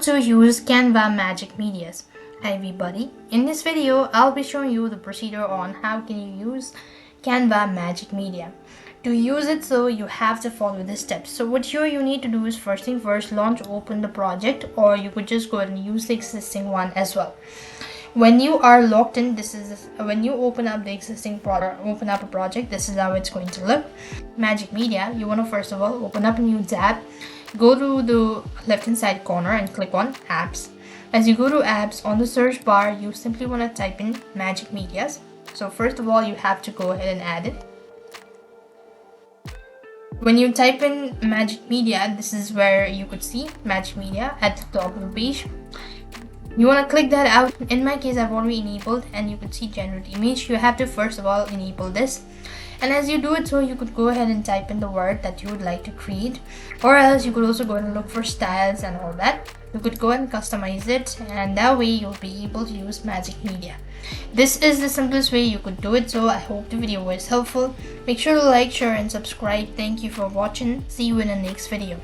to use Canva Magic Media. Hi everybody, in this video I'll be showing you the procedure on how can you use Canva Magic Media. To use it, so you have to follow the steps. So what here you need to do is, first thing first, open the project, or you could just go ahead and use the existing one as well. When you are logged in, this is when you open up the existing product, open up a project, this is how it's going to look. Magic Media, you want to first of all open up a new tab, go to the left hand side corner and click on apps. As you go to apps, on the search bar you simply want to type in Magic Media. So first of all you have to go ahead and add it. When you type in Magic Media, this is where you could see Magic Media at the top of the page. You want to click that out. In my case, I've already enabled, and you could see generate image. You have to first of all enable this, and as you do it, so you could go ahead and type in the word that you would like to create, or else you could also go ahead and look for styles and all that. You could go and customize it, and that way you'll be able to use Magic Media. This is the simplest way you could do it. So I hope the video was helpful. Make sure to like, share and subscribe. Thank you for watching. See you in the next video.